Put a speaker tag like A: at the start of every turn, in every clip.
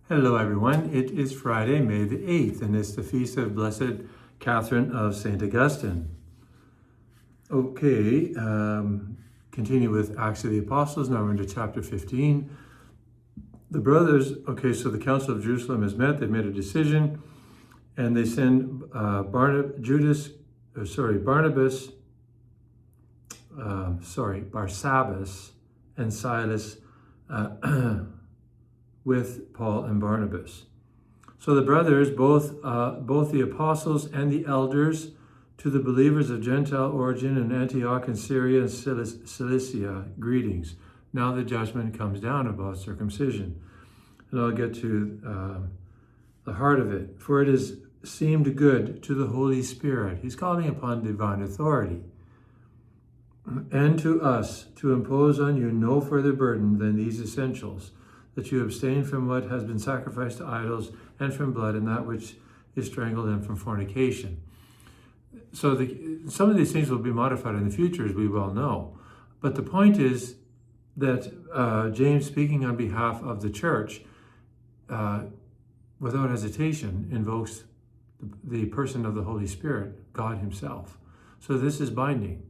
A: Hello everyone, it is Friday, May the 8th, and it's the feast of Blessed Catherine of St. Augustine. Okay, continue with Acts of the Apostles, now we're into chapter 15. The brothers, so the Council of Jerusalem has met, they've made a decision, and they send Barsabbas, and Silas with Paul and Barnabas. So the brothers, both the apostles and the elders, to the believers of Gentile origin in Antioch and Syria and Cilicia, greetings. Now the judgment comes down about circumcision. And I'll get to the heart of it. For it has seemed good to the Holy Spirit. He's calling upon divine authority. And to us to impose on you no further burden than these essentials, that you abstain from what has been sacrificed to idols, and from blood, and that which is strangled, and from fornication. So some of these things will be modified in the future, as we well know. But the point is that James, speaking on behalf of the church, without hesitation, invokes the person of the Holy Spirit, God himself. So this is binding.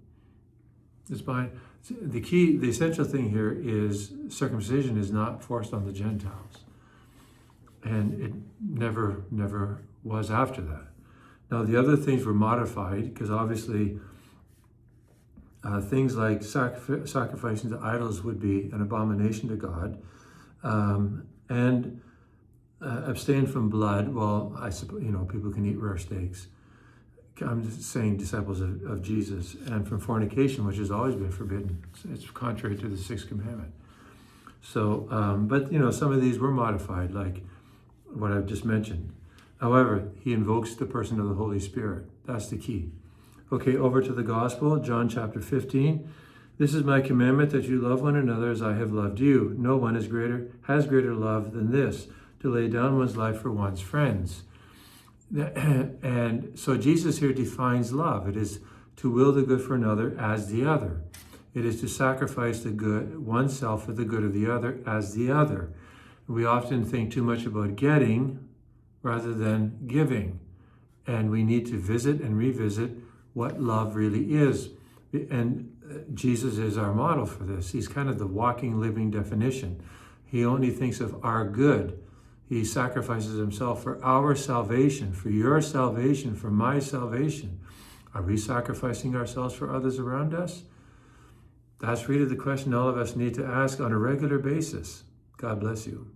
A: The essential thing here is circumcision is not forced on the Gentiles. And it never was after that. Now, the other things were modified because obviously things like sacrificing to idols would be an abomination to God. And abstain from blood. Well, I suppose, people can eat rare steaks. I'm just saying disciples of Jesus, and from fornication, which has always been forbidden. It's contrary to the sixth commandment. So, but some of these were modified, like what I've just mentioned. However, he invokes the person of the Holy Spirit. That's the key. Okay, over to the gospel, John chapter 15. This is my commandment, that you love one another as I have loved you. No one has greater love than this, to lay down one's life for one's friends. And so Jesus here defines love. It is to will the good for another as the other. It is to sacrifice the good oneself for the good of the other as the other. We often think too much about getting rather than giving. And we need to visit and revisit what love really is. And Jesus is our model for this. He's kind of the walking, living definition. He only thinks of our good. He sacrifices himself for our salvation, for your salvation, for my salvation. Are we sacrificing ourselves for others around us? That's really the question all of us need to ask on a regular basis. God bless you.